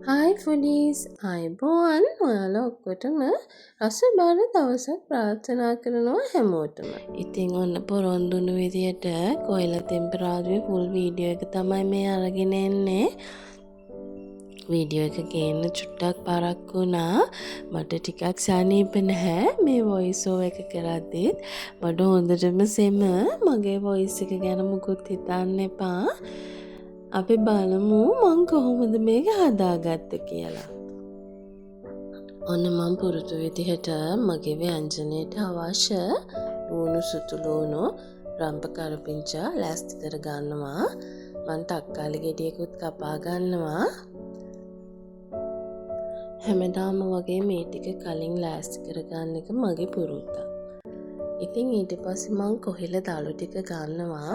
Hi foodies, අයිබෝවන් ඔයාලා ඔක්කොටම රස බර දවසක් ප්‍රාර්ථනා කරනවා හැමෝටම. ඉතින් ඔන්න පොරොන්දුණු විදියට කොයිලා තෙම්පරාදුවේ ෆුල් වීඩියෝ එක තමයි මේ අරගෙන එන්නේ. වීඩියෝ එක ගේන්න චුට්ටක් පරක්කු වුණා. මට ටිකක් සනීප නැහැ මේ වොයිස් ඕවර් එක කරද්දිත්. මට හොඳටම සෙම මගේ වොයිස් එක ගැන මුකුත් හිතන්න එපා. අපි බලමු මං කොහොමද මේක හදාගත්තේ කියලා. ඔන්න මං පුරුදු විදිහට මගේ ව්‍යංජනයට අවශ්‍ය ලුණු සුදු ලුණු රම්ප කරපිංචා ලෑස්ති කර ගන්නවා. මං තක්කාලි ගෙඩියකුත් කපා ගන්නවා. හැමදාම වගේ මේ ටික කලින් ලෑස්ති කරගන්න එක මගේ පුරුද්දක්. ඉතින් ඊට පස්සේ මං කොහිල දළු ටික ගන්නවා.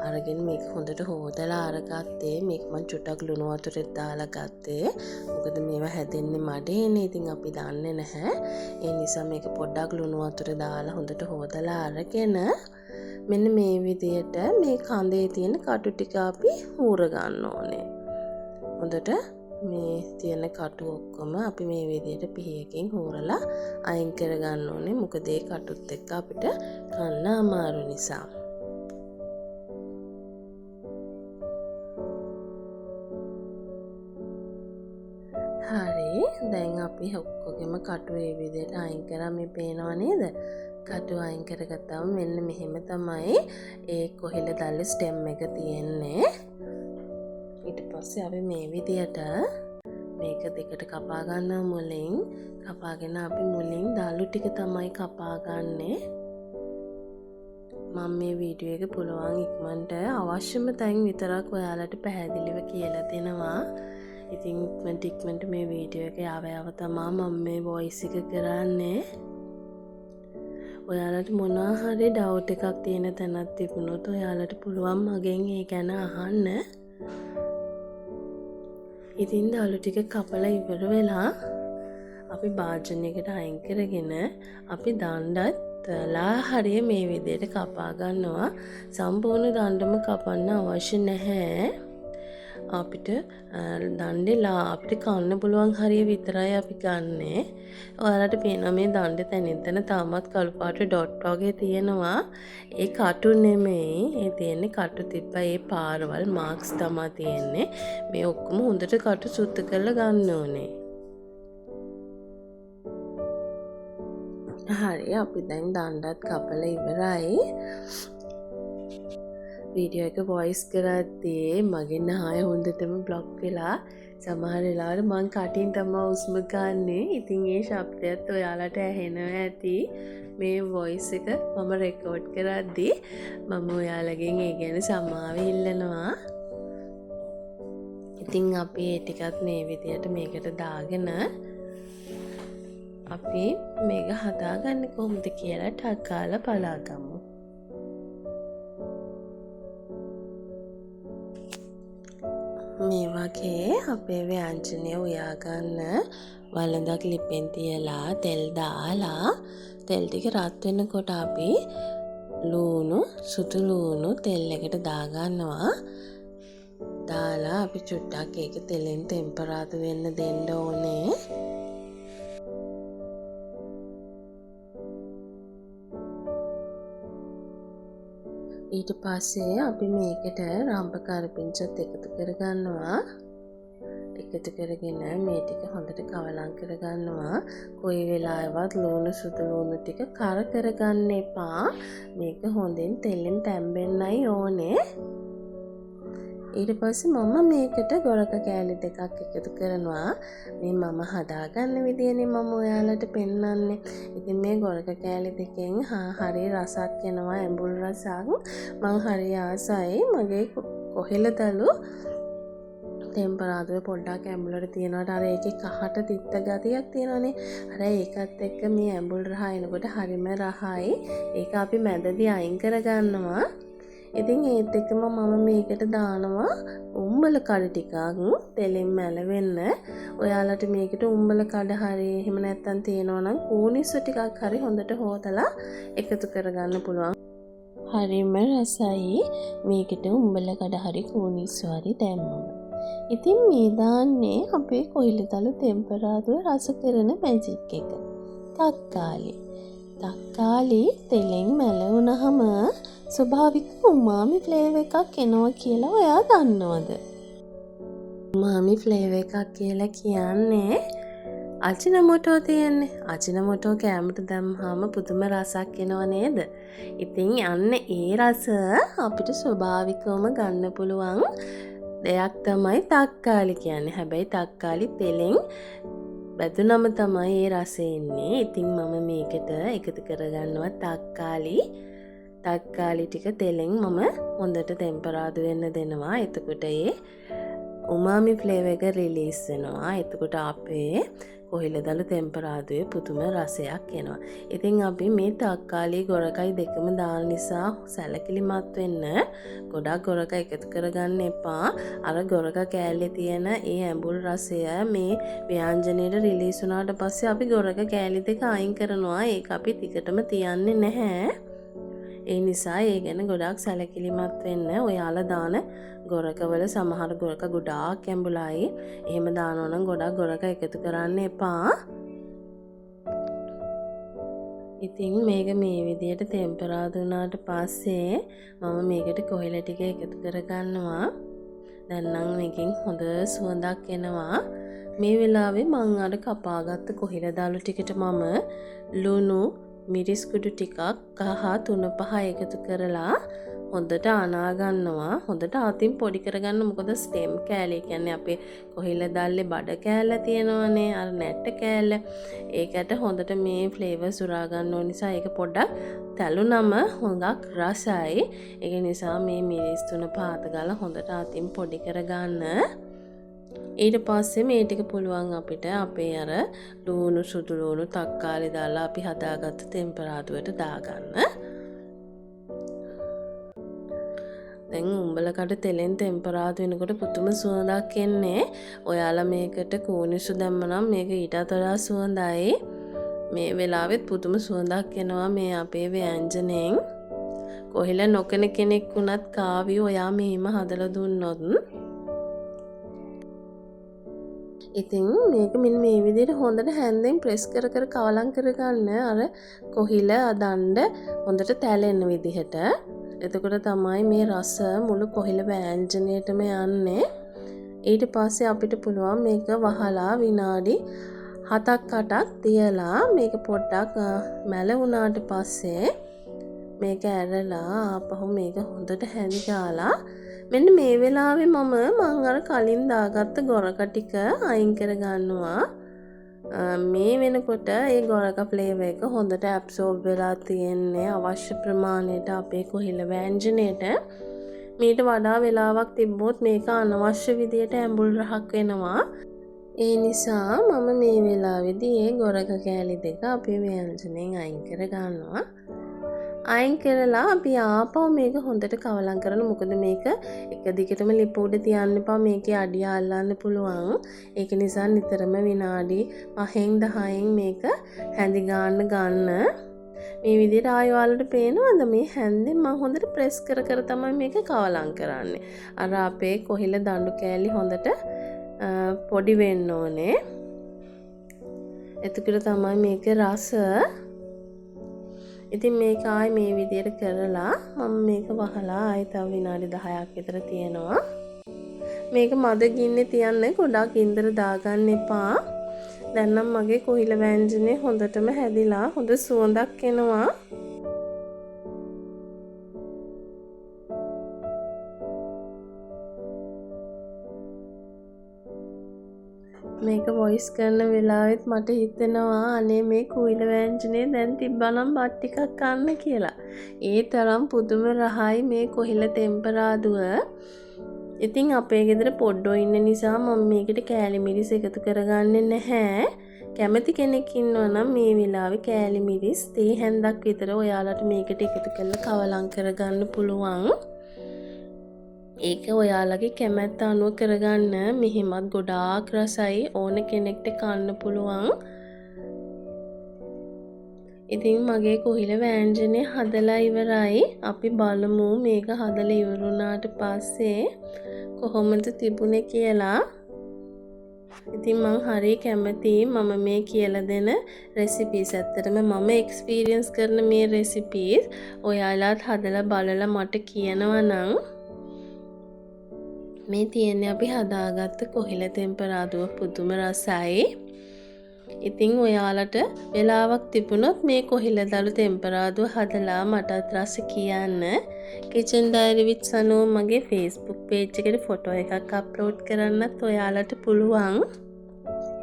අරගෙන මේක හොඳට හොදලා අරගත්තේ. මේක මං චුට්ටක් ලුණු වතුරෙත් දාලා ගත්තේ. මොකද මේවා හැදෙන්නේ මඩේනේ. ඉතින් අපි දන්නේ නැහැ. ඒ නිසා මේක පොඩ්ඩක් ලුණු වතුර දාලා හොඳට හොදලා අරගෙන මෙන්න මේ විදියට මේ කඳේ තියෙන කටු ටික අපි ඌර ගන්න ඕනේ. හොඳට මේ තියෙන කටු ඔක්කොම අපි මේ විදියට පිහියකින් හූරලා අයින් කර ගන්න ඕනේ. මොකද ඒ කටුත් එක්ක අපිට කන්න අමාරු නිසා. හරි, දැන් අපි ඔක්කොගෙම කටු ඒ විදියට අයින් කරා. මේ පේනව නේද? කටු අයින් කරගත්තාම මෙන්න මෙහෙම තමයි ඒ කොහිල දල්ලේ ස්ටෙම් එක තියෙන්නේ. ඊට පස්සේ අපි මේ විදියට මේක දෙකට කපා ගන්නවා. මුලින් කපාගෙන අපි මුලින් දළු ටික තමයි කපා ගන්නේ. මම මේ වීඩියෝ එක පුළුවන් ඉක්මනට අවශ්‍යම තැන් විතරක් ඔයාලට පැහැදිලිව කියලා දෙනවා. ඉතින් ඉක්මනට මේ වීඩියෝ එක යව තමා මම මේ වොයිස් එක කරන්නේ. ඔයාලට මොනවා හරි ඩවුට් එකක් තියෙන තැනක් තිබුණොත් ඔයාලට පුළුවන් මගෙන් ඒ ගැන අහන්න. ඉතින් දළු ටික කපලා ඉවර වෙලා අපි භාජනයකට අයින් කරගෙන අපි දණ්ඩත් ලාහරිය මේ විදියට කපා ගන්නවා. සම්පූර්ණ දණ්ඩම කපන්න අවශ්‍ය නැහැ. අපිට දණ්ඩේ අපිට කන්න පුළුවන් හරිය විතරයි අපි ගන්නෙ. ඔයාලට පේනවා මේ දණ්ඩේ තැනින් තැන තාමත් කළු පාට ඩොට් වගේ තියෙනවා. ඒ කටු නෙමෙයි. ඒ තියෙන්නේ කටු තිබ්බා ඒ පාරවල් මාක්ස් තමයි තියෙන්නේ. මේ ඔක්කොම හොඳට කටු සුද්ධ කරලා ගන්න ඕනේ. හරි, අපි දැන් දණ්ඩත් කපලා ඉවරයි. වීඩියෝ එක වොයිස් කරද්දී මගේ නහය හොඳටම බ්ලොක් වෙලා සමහර වෙලාවට මං කටින් තමයි උස්ම ගන්නෙ. ඉතින් ඒ ශබ්දයත් ඔයාලට ඇහෙනවා ඇති. මේ වොයිස් එක මම රෙකෝඩ් කරද්දී මම ඔයාලගෙන් ඒ ගැන සමාව ඉල්ලනවා. ඉතින් අපි ඒ ටිකත් මේ විදියට මේකට දාගෙන අපි මේක හදාගන්නේ කොහොමද කියලා ටක් ගාලා බලාගමු. මේ වගේ අපේ ව්‍යංජනය උයාගන්න වළඳක් ලිපෙන් තියලා තෙල් දාලා තෙල් ටික රත් වෙනකොට අපි ලුණු සුදු ලුණු තෙල් එකට දාගන්නවා. දාලා අපි චුට්ටක් ඒක තෙලෙන් ටෙම්පරාදු වෙන්න දෙන්න ඕනේ. ඊට පස්සේ අපි මේකට රම්ප කරපිංචත් එකතු කරගන්නවා. එකතු කරගෙන මේ ටික හොඳට කවලම් කරගන්නවා. කොයි වෙලාවෙවත් ලුණු සුදු ලුණු ටික කර කරගන්න එපා. මේක හොඳින් තෙලෙන් තැම්බෙන්නයි ඕනේ. ඊට පස්සේ මම මේකට ගොරක කෑලි දෙකක් එකතු කරනවා. මේ මම හදාගන්න විදියනේ මම ඔයාලට පෙන්නන්නේ. ඉතින් මේ ගොරක කෑලි දෙකෙන් හරි රසක් එනවා, ඇඹුල් රසක්. මං හරි ආසයි. මගේ කොහෙල දළු ටෙම්පරාදුවේ පොඩ්ඩක් ඇඹුලට තියෙනවට අර ඒකේ කහට තිත්ත ගතියක් තියෙනවනේ. අර ඒකත් එක්ක මේ ඇඹුල් රහ එනකොට හරිම රහයි. ඒක අපි මැදදී අයින් කරගන්නවා. ඉතින් ඒත් එක්කම මම මේකට දානවා උම්බල කඩ ටිකක් තෙලෙන් මැලවෙන්න. ඔයාලට මේකට උම්බල කඩ හරි එහෙම නැත්තම් තියෙනවා නම් කූනිස්සු ටිකක් හරි හොඳට හොදලා එකතු කරගන්න පුළුවන්. හරිම රසයි මේකට උම්බල කඩ හරි කූනිස්සු හරි දැම්මම. ඉතින් මේ දාන්නේ අපේ කොහිලදළු තෙම්පරාදුව රස කරන මැජික් එක. තක්කාලි. තක්කාලි තෙලෙන් මැලවුණහම ස්වභාවික උමාමි ෆ්ලේවර් එකක් එනවා කියලා ඔයා දන්නවද? උමාමි ෆ්ලේවර් එකක් කියලා කියන්නේ අජිනමොටෝ තියෙන්නේ. අජිනමොටෝ කෑමට දැම්මහම පුදුම රසක් එනව නේද? ඉතින් අන්න ඒ රස අපිට ස්වභාවිකවම ගන්න පුළුවන් දෙයක් තමයි තක්කාලි කියන්නේ. හැබැයි තක්කාලි තෙලෙන් බැදුනම තමයි ඒ රසෙ එන්නේ. ඉතින් මම මේකට එකතු කරගන්නවා තක්කාලි ටික තෙලෙන් මම හොඳට ටෙම්පරාදු වෙන්න දෙනවා. එතකොට ඒ උමාමි ෆ්ලේවර් එක රිලීස් වෙනවා. එතකොට අපේ කොහිලදළු තෙම්පරාදුවේ පුදුම රසයක් එනවා. ඉතින් අපි මේ තක්කාලි ගොරකයි දෙකම දාන නිසා සැලකිලිමත් වෙන්න ගොඩක් ගොරක එකතු කරගන්න එපා. අර ගොරක කෑල්ලේ තියෙන ඒ ඇඹුල් රසය මේ ව්‍යංජනයට රිලීස් වුණාට පස්සේ අපි ගොරක කෑලි දෙක අයින් කරනවා. ඒක අපි ටිකටම තියන්නේ නැහැ. ඒ නිසා ඒ ගැන ගොඩක් සැලකිලිමත් වෙන්න. ඔයාලා දාන ගොරකවල සමහර ගොරක ගොඩාක් ඇඹුලයි. එහෙම දානවා නම් ගොඩක් ගොරක එකතු කරන්න එපා. ඉතින් මේක මේ විදියට ටෙම්පරාදු වුණාට පස්සේ මම මේකට කොහිල ටික එකතු කරගන්නවා. දැන් නම් මේකෙන් හොඳ සුවඳක් එනවා. මේ වෙලාවේ මං අර කපාගත්ත කොහිලදළු ටිකට මම ලුණු මිරිස් කුඩු ටිකක් කහ 3-5 එකතු කරලා හොඳට අනා ගන්නවා. හොඳට අතින් පොඩි කරගන්න. මොකද ස්ටෙම් කෑල්ල කියන්නේ අපේ කොහිලදල්ලේ බඩ කෑල්ල තියෙනවනේ, අර නැට්ට කෑල්ල. ඒකට හොඳට මේ ෆ්ලේවර් සුරා ගන්න ඕන නිසා ඒක පොඩ්ඩක් තැළුනම හුඟක් රසයි. ඒක නිසා මේ මිරිස් 3-5 අත ගාලා හොඳට අතින් පොඩි කරගන්න. ඊට පස්සේ මේ ටික පුළුවන් අපිට අපේ අර ලුණු සුදු ලුණු තක්කාලි දාලා අපි හදාගත්ත ටෙම්පරාදුවට දාගන්න. දැන් උඹලකට තෙලෙන් ටෙම්පරාදු වෙනකොට පුදුම සුවඳක් එන්නේ. ඔයාලා මේකට කූනිසු දැම්මනම් මේක ඊටත් වඩා සුවඳයි. මේ වෙලාවෙත් පුදුම සුවඳක් එනවා මේ අපේ ව්‍යංජනයෙන්. කොහිල නොකන කෙනෙක් වුණත් කාවි ඔයා මෙහෙම හදලා දුන්නොත් ඉතින් මේක මෙන්න මේ විදිහට හොඳට හැන්දෙන් ප්‍රෙස් කර කර කවලම් කරගන්න අර කොහිල අදණ්ඩ හොඳට තැලෙන විදිහට. එතකොට තමයි මේ රස මුළු කොහිල ව්‍යංජනයටම යන්නේ. ඊට පස්සේ අපිට පුළුවන් මේක වහලා විනාඩි 7-8ක් තියලා මේක පොඩ්ඩක් මැල වුණාට පස්සේ මේක ඇරලා ආපහු මේක හොඳට හැඳි ගාලා මෙන්න මේ වෙලාවේ මං අර කලින් දාගත්ත ගොරක ටික අයින් කර ගන්නවා. මේ වෙනකොට ඒ ගොරක ෆ්ලේවර් එක හොඳට ඇබ්සෝබ් වෙලා තියෙන්නේ අවශ්‍ය ප්‍රමාණයට අපේ කොහිල ව්‍යංජනයට. මීට වඩා වෙලාවක් තිබ්බොත් මේක අනවශ්‍ය විදියට ඇඹුල් රහක් වෙනවා. ඒ නිසා මම මේ වෙලාවේදී ඒ ගොරක කෑලි දෙක අපේ ව්‍යංජනයෙන් අයින් කර ගන්නවා. අයින් කරලා අපි ආපහු මේක හොඳට කවලම් කරනවා. මොකද මේක එක දිගටම ලිප උඩ තියන්න එපා. මේකේ අඩිය අල්ලන්න පුළුවන්. ඒක නිසා නිතරම විනාඩි 5-10න් මේක හැඳි ගන්න. මේ විදිහට ආයෙ ඔයාලට පේනවද මේ හැන්දෙන් මම හොඳට ප්‍රෙස් කර කර තමයි මේක කවලම් කරන්නේ. අර අපේ කොහිල දඬු කෑලි හොඳට පොඩි වෙන්න ඕනේ. එතකොට තමයි මේකේ රස. ඉතින් මේක ආයි මේ විදියට කරලා මම මේක වහලා ආයි තව විනාඩි 10ක් විතර තියනවා. මේක මද ගින්නේ තියන්න ගොඩක් ඉන්දර දාගන්න එපා. දැන් නම් මගේ කොහිල ව්‍යංජනේ හොඳටම හැදිලා හොඳ සුවඳක් එනවා. මේක වොයිස් කරන වෙලාවෙත් මට හිතෙනවා අනේ මේ කොහිල ව්‍යංජනේ දැන් තිබ්බනම් බත් ටිකක් කන්න කියලා. ඒ තරම් පුදුම රහයි මේ කොහිල ටෙම්පරාදුව. ඉතින් අපේ ගෙදර පොඩ්ඩෝ ඉන්න නිසා මම මේකට කෑලි මිරිස් එකතු කරගන්නේ නැහැ. කැමති කෙනෙක් ඉන්නවා නම් මේ වෙලාවේ කෑලි මිරිස් තේ හැන්දක් විතර ඔයාලට මේකට එකතු කරලා කවලම් කරගන්න පුළුවන්. ඒක ඔයාලගේ කැමැත්ත අනුව කරගන්න. මෙහෙමත් ගොඩාක් රසයි ඕන කෙනෙක්ට කන්න පුළුවන්. ඉතින් මගේ කොහිල වෑංජනය හදලා ඉවරයි. අපි බලමු මේක හදලා ඉවරුණාට පස්සේ කොහොමද තිබුණේ කියලා. ඉතින් මං හරි කැමතියි මම මේ කියලා දෙන රෙසිපීස්. ඇත්තටම මම එක්ස්පීරියන්ස් කරන මේ රෙසිපීස් ඔයාලාත් හදලා බලලා මට කියනවා නම්. මේ තියෙන්නේ අපි හදාගත්ත කොහිල තෙම්පරාදුව පුදුම රසයි. ඉතින් ඔයාලට වෙලාවක් තිබුණොත් මේ කොහිල දළු තෙම්පරාදුව හදලා මටත් රස කියන්න. කිචන් ඩයරි විත් සනෝ මගේ Facebook page එකට ෆොටෝ එකක් අප්ලෝඩ් කරන්නත් ඔයාලට පුළුවන්.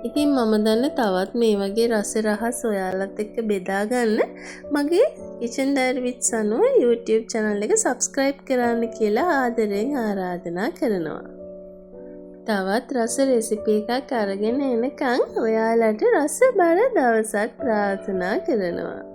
ඉතින් මම දන්න තවත් මේ වගේ රස රහස් ඔයාලත් එක්ක බෙදා ගන්න මගේ කිචන් ඩයරි විත් සනෝ YouTube channel එක subscribe කරන්න කියලා ආදරෙන් ආරාධනා කරනවා. තවත් රස රෙසිපි එකක් අරගෙන එනකන් ඔයාලට රස බර දවසක් ප්‍රාර්ථනා කරනවා.